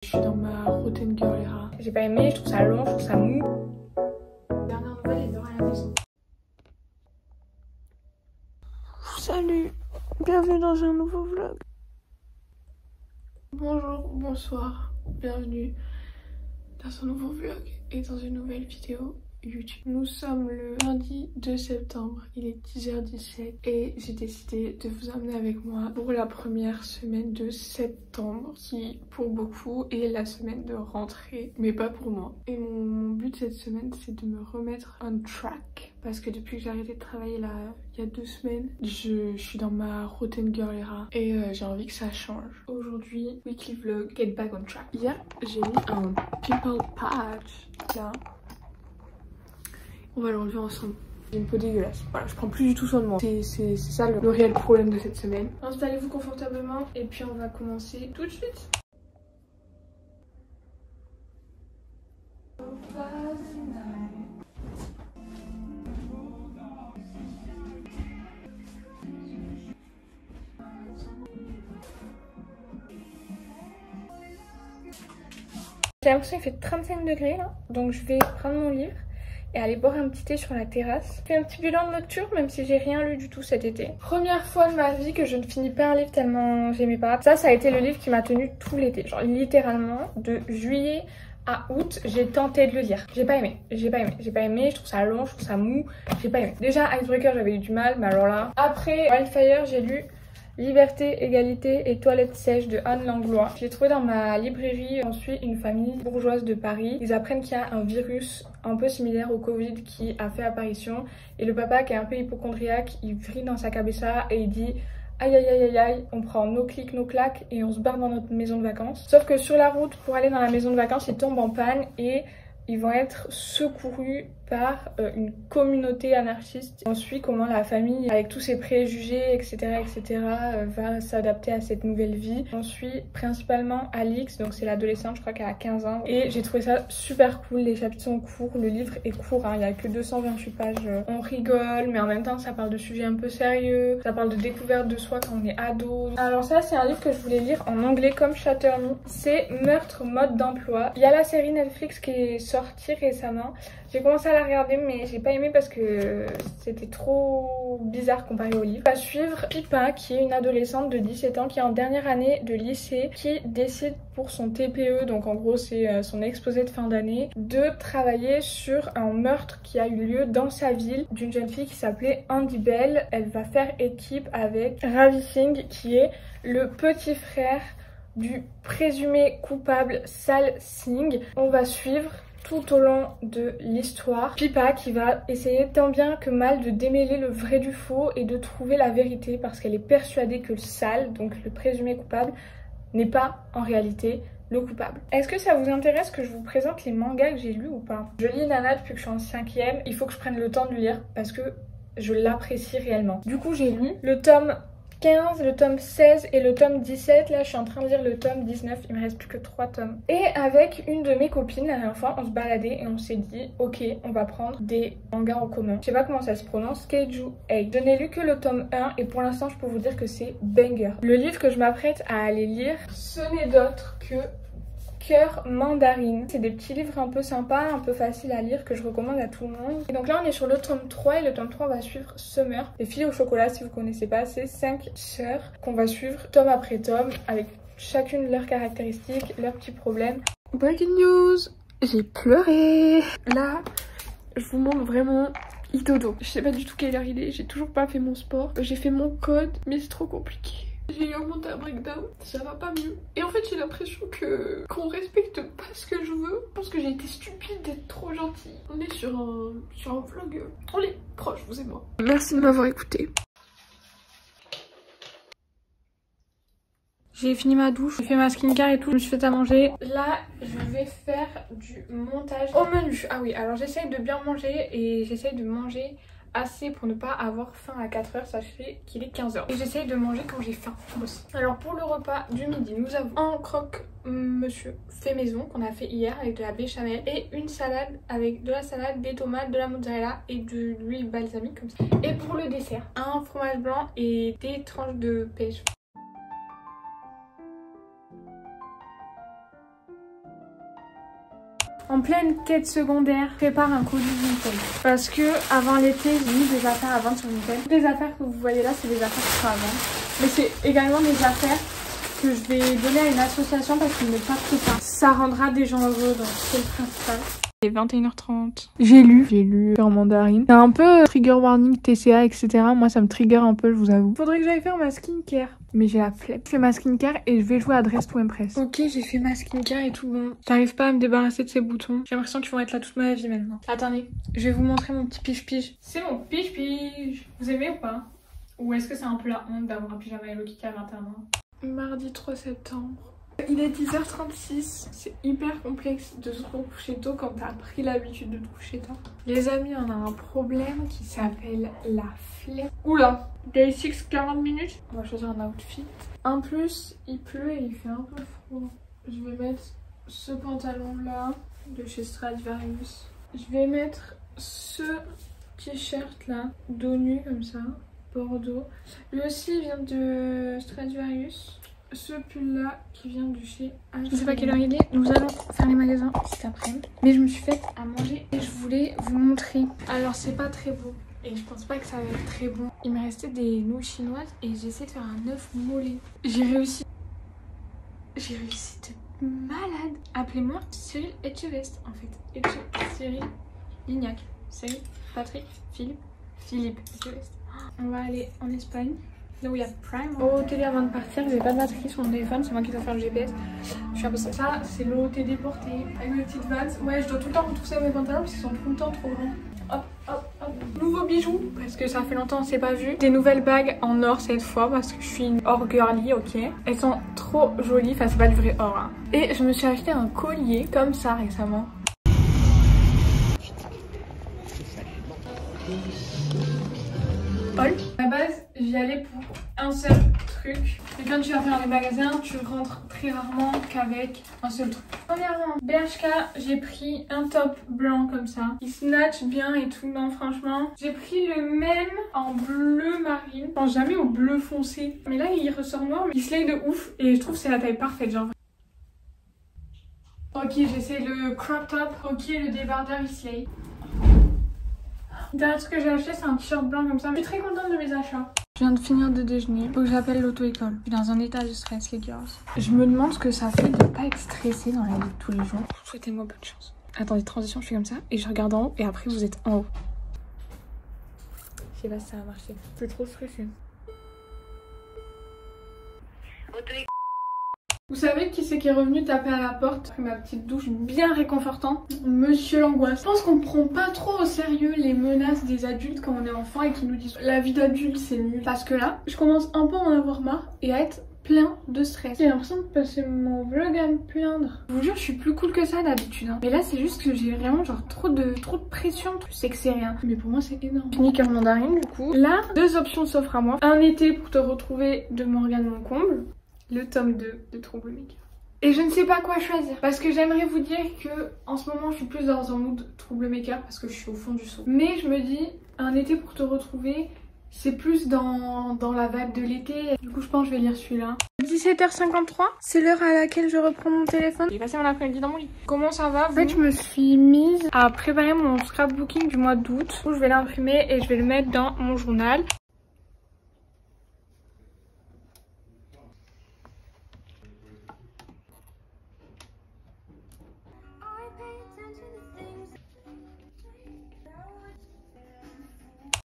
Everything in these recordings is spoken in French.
Je suis dans ma routine girl era. J'ai pas aimé, je trouve ça long, je trouve ça mou. Dernière nouvelle, il dort à la maison. Salut, bienvenue dans un nouveau vlog. Bonjour, bonsoir, bienvenue dans un nouveau vlog et dans une nouvelle vidéo YouTube. Nous sommes le lundi 2 septembre, il est 10h17 et j'ai décidé de vous emmener avec moi pour la première semaine de septembre qui pour beaucoup est la semaine de rentrée mais pas pour moi. Et mon but cette semaine c'est de me remettre on track parce que depuis que j'ai arrêté de travailler là il y a 2 semaines je suis dans ma routine girl era et j'ai envie que ça change. Aujourd'hui weekly vlog get back on track. Hier j'ai mis un pimple patch là. On va l'enlever ensemble. J'ai une peau dégueulasse. Voilà, je prends plus du tout soin de moi. C'est ça le réel problème de cette semaine. Installez-vous confortablement et puis on va commencer tout de suite. J'ai l'impression qu'il fait 35 degrés là, donc je vais prendre mon livre et aller boire un petit thé sur la terrasse. Je fais un petit bilan de lecture même si j'ai rien lu du tout cet été. Première fois de ma vie que je ne finis pas un livre tellement j'aimais pas. Ça a été le livre qui m'a tenu tout l'été. Genre littéralement de juillet à août j'ai tenté de le lire. J'ai pas aimé, j'ai pas aimé, je trouve ça long, je trouve ça mou, j'ai pas aimé. Déjà Icebreaker j'avais eu du mal mais alors là. Après Wildfire j'ai lu Liberté, égalité et toilette sèche de Anne Langlois. J'ai trouvé dans ma librairie, on suit une famille bourgeoise de Paris. Ils apprennent qu'il y a un virus un peu similaire au Covid qui a fait apparition. Et le papa qui est un peu hypocondriaque, il vrille dans sa cabessa et il dit aïe aïe aïe aïe aïe, on prend nos clics, nos claques et on se barre dans notre maison de vacances. Sauf que sur la route pour aller dans la maison de vacances, ils tombent en panne et ils vont être secourus par une communauté anarchiste. On suit comment la famille, avec tous ses préjugés, etc., va s'adapter à cette nouvelle vie. On suit principalement Alix, donc c'est l'adolescente, je crois qu'elle a 15 ans. Et j'ai trouvé ça super cool, les chapitres sont courts, le livre est court, hein, il n'y a que 228 pages. On rigole, mais en même temps ça parle de sujets un peu sérieux, ça parle de découverte de soi quand on est ado. Alors ça c'est un livre que je voulais lire en anglais comme Shatter Me, c'est Meurtre, mode d'emploi. Il y a la série Netflix qui est sortie récemment. J'ai commencé à la regarder mais j'ai pas aimé parce que c'était trop bizarre comparé au livre. On va suivre Pippa qui est une adolescente de 17 ans qui est en dernière année de lycée qui décide pour son TPE, donc en gros c'est son exposé de fin d'année, de travailler sur un meurtre qui a eu lieu dans sa ville d'une jeune fille qui s'appelait Andy Bell. Elle va faire équipe avec Ravi Singh qui est le petit frère du présumé coupable Sal Singh. On va suivre tout au long de l'histoire Pippa qui va essayer tant bien que mal de démêler le vrai du faux et de trouver la vérité parce qu'elle est persuadée que Sal, donc le présumé coupable, n'est pas en réalité le coupable. Est-ce que ça vous intéresse que je vous présente les mangas que j'ai lus ou pas? Je lis Nana depuis que je suis en 5e, il faut que je prenne le temps de le lire parce que je l'apprécie réellement. Du coup j'ai lu le tome 15, le tome 16 et le tome 17. Là, je suis en train de lire le tome 19. Il me reste plus que 3 tomes. Et avec une de mes copines, la dernière fois, on se baladait et on s'est dit, ok, on va prendre des mangas en commun. Je sais pas comment ça se prononce. Keiju Eight. Je n'ai lu que le tome 1 et pour l'instant, je peux vous dire que c'est banger. Le livre que je m'apprête à aller lire, ce n'est d'autre que Cœur mandarine. C'est des petits livres un peu sympas, un peu faciles à lire que je recommande à tout le monde. Et donc là on est sur le tome 3 et le tome 3 on va suivre Summer. Les filles au chocolat si vous connaissez pas, c'est 5 sœurs qu'on va suivre tome après tome avec chacune leurs caractéristiques, leurs petits problèmes. Breaking news, j'ai pleuré. Là je vous montre vraiment Itodo. Je sais pas du tout quelle heure il est, j'ai toujours pas fait mon sport. J'ai fait mon code mais c'est trop compliqué. J'ai eu un mental breakdown, ça va pas mieux. Et en fait j'ai l'impression qu'on respecte pas ce que je veux. Je pense que j'ai été stupide d'être trop gentille. On est sur un vlog, on est proches vous et moi. Merci de m'avoir écouté. J'ai fini ma douche, j'ai fait ma skincare et tout, je me suis fait à manger. Là, je vais faire du montage au menu. Ah oui, alors j'essaye de bien manger et j'essaye de manger assez pour ne pas avoir faim à 4h, ça fait qu'il est 15h. Et j'essaye de manger quand j'ai faim aussi. Alors pour le repas du midi, nous avons un croque monsieur fait maison qu'on a fait hier avec de la béchamel et une salade avec de la salade, des tomates, de la mozzarella et de l'huile balsamique comme ça. Et pour le dessert, un fromage blanc et des tranches de pêche. En pleine quête secondaire, je prépare un colis Vinted. Parce que avant l'été, j'ai mis des affaires à vendre sur Vinted. Toutes les affaires que vous voyez là, c'est des affaires qui sont à vendre. Mais c'est également des affaires que je vais donner à une association parce qu'ils ne partent pas. Ça rendra des gens heureux, donc c'est le principal. Il est 21h30. J'ai lu en mandarine. C'est un peu trigger warning, TCA, etc. Moi, ça me trigger un peu, je vous avoue. Faudrait que j'aille faire ma skincare. Mais j'ai la flemme. Je fais ma skincare et je vais jouer à Dress to Impress. Ok, j'ai fait ma skincare et tout bon. J'arrive pas à me débarrasser de ces boutons. J'ai l'impression qu'ils vont être là toute ma vie maintenant. Attendez, je vais vous montrer mon petit pige-pige. C'est mon pige-pige. Vous aimez ou pas? Ou est-ce que c'est un peu la honte d'avoir un pyjama Hello Kitty à 21 ans? Mardi 3 septembre. Il est 10h36, c'est hyper complexe de se coucher tôt quand t'as pris l'habitude de te coucher tard. Les amis, on a un problème qui s'appelle la flemme. Oula, day 6, 40 minutes. On va choisir un outfit. En plus, il pleut et il fait un peu froid. Je vais mettre ce pantalon là de chez Stradivarius. Je vais mettre ce t-shirt là, dos nu comme ça, bordeaux. Lui aussi vient de Stradivarius. Ce pull là qui vient de chez H&M. Je sais pas quelle heure il est, nous allons faire les magasins cet après-midi. Mais je me suis faite à manger et je voulais vous montrer. Alors c'est pas très beau et je pense pas que ça va être très bon. Il me restait des nouilles chinoises et j'essaie de faire un œuf mollet. J'ai réussi de malade. Appelez-moi Cyril Etchebest en fait. Cyril Lignac. Cyril, Patrick, Philippe Etchebest. On va aller en Espagne. Là où il y a Prime. OOTD avant de partir, j'avais pas de batterie sur mon téléphone, c'est moi qui dois faire le GPS. Je suis un peu ça. Ça, c'est l'OOTD porté avec mes petites vannes. Ouais, je dois tout le temps retrousser mes pantalons parce qu'ils sont tout le temps trop grands. Hop, hop, hop. Nouveaux bijoux parce que ça fait longtemps qu'on s'est pas vu. Des nouvelles bagues en or cette fois parce que je suis une or girly, ok. Elles sont trop jolies, enfin c'est pas du vrai or. Hein. Et je me suis acheté un collier comme ça récemment. Paul. À la base, j'y allais pour un seul truc. Et quand tu vas faire les magasins, tu rentres très rarement qu'avec un seul truc. Premièrement, BHK, j'ai pris un top blanc comme ça. Il snatch bien et tout. Non, franchement, j'ai pris le même en bleu marine. Je pense jamais au bleu foncé. Mais là, il ressort noir, mais il slay de ouf. Et je trouve que c'est la taille parfaite, genre. Ok, j'essaie le crop top. Ok, le débardeur, il slay. Le dernier truc que j'ai acheté, c'est un t-shirt blanc comme ça. Je suis très contente de mes achats. Je viens de finir de déjeuner. Faut que j'appelle l'auto-école. Je suis dans un état de stress, les girls. Je me demande ce que ça fait de pas être stressée dans la vie de tous les jours. Souhaitez-moi bonne chance. Attendez, transition, je fais comme ça. Et je regarde en haut. Et après, vous êtes en haut. Je sais pas si ça va marcher. C'est trop stressé. Vous savez qui c'est qui est revenu taper à la porte? Ma petite douche bien réconfortante. Monsieur l'angoisse. Je pense qu'on prend pas trop au sérieux les menaces des adultes quand on est enfant et qui nous disent la vie d'adulte c'est nul. Parce que là, je commence un peu à en avoir marre et à être plein de stress. J'ai l'impression de passer mon vlog à me plaindre. Je vous jure, je suis plus cool que ça d'habitude. Hein. Mais là, c'est juste que j'ai vraiment genre trop de pression. Je sais que c'est rien. Mais pour moi, c'est énorme. Fini cœur mandarine du coup. Là, deux options s'offrent à moi. Un été pour te retrouver de Morgane Moncomble. Le tome 2 de Troublemaker. Et je ne sais pas quoi choisir parce que j'aimerais vous dire que en ce moment je suis plus dans un mood Troublemaker parce que je suis au fond du seau. Mais je me dis, un été pour te retrouver, c'est plus dans la vibe de l'été. Du coup je pense que je vais lire celui-là. 17h53, c'est l'heure à laquelle je reprends mon téléphone. J'ai passé mon après-midi dans mon lit. Comment ça va vous? En fait je me suis mise à préparer mon scrapbooking du mois d'août. Je vais l'imprimer et je vais le mettre dans mon journal.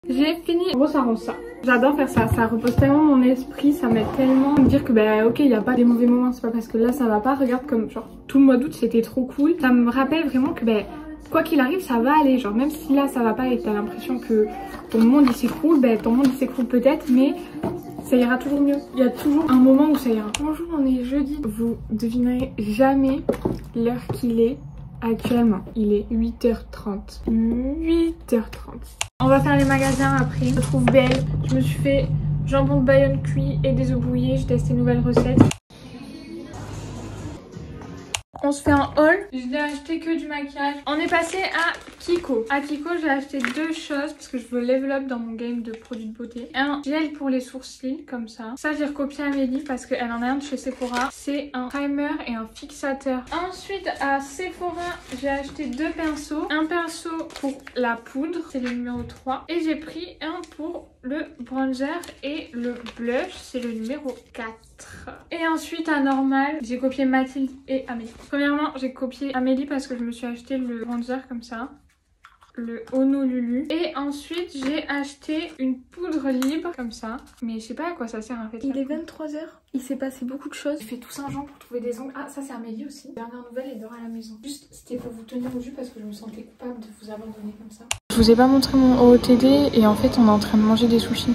J'ai fini. En gros ça rend ça. J'adore faire ça, ça repose tellement mon esprit, ça m'aide tellement à me dire que bah ok il n'y a pas des mauvais moments, c'est pas parce que là ça va pas, regarde comme genre tout le mois d'août c'était trop cool. Ça me rappelle vraiment que bah quoi qu'il arrive ça va aller, genre même si là ça va pas et que t'as l'impression que ton monde il s'écroule, bah ton monde il s'écroule peut-être mais ça ira toujours mieux. Il y a toujours un moment où ça ira. Bonjour, on est jeudi. Vous devinerez jamais l'heure qu'il est actuellement. Il est 8h30. 8h30. On va faire les magasins après. Je me trouve belle. Je me suis fait jambon de Bayonne cuit et des œufs brouillés. J'ai testé une nouvelle recette. On se fait un haul. Je n'ai acheté que du maquillage. On est passé à Kiko. À Kiko, j'ai acheté 2 choses parce que je veux level up dans mon game de produits de beauté. Un gel pour les sourcils, comme ça. Ça, j'ai recopié Amélie parce qu'elle en a un de chez Sephora. C'est un primer et un fixateur. Ensuite, à Sephora, j'ai acheté 2 pinceaux. Un pinceau pour la poudre, c'est le numéro 3. Et j'ai pris un pour le bronzer et le blush, c'est le numéro 4. Et ensuite à Normal, j'ai copié Mathilde et Amélie. Premièrement, j'ai copié Amélie parce que je me suis acheté le bronzer comme ça, le Honolulu. Et ensuite j'ai acheté une poudre libre comme ça, mais je sais pas à quoi ça sert en fait. Il est 23h, il s'est passé beaucoup de choses. J'ai fait tout Saint-Jean pour trouver des ongles. Ah, ça c'est Amélie aussi. Dernière nouvelle, elle dort à la maison. Juste, c'était pour vous tenir au jus parce que je me sentais coupable de vous abandonner comme ça. Je vous ai pas montré mon OOTD et en fait on est en train de manger des sushis.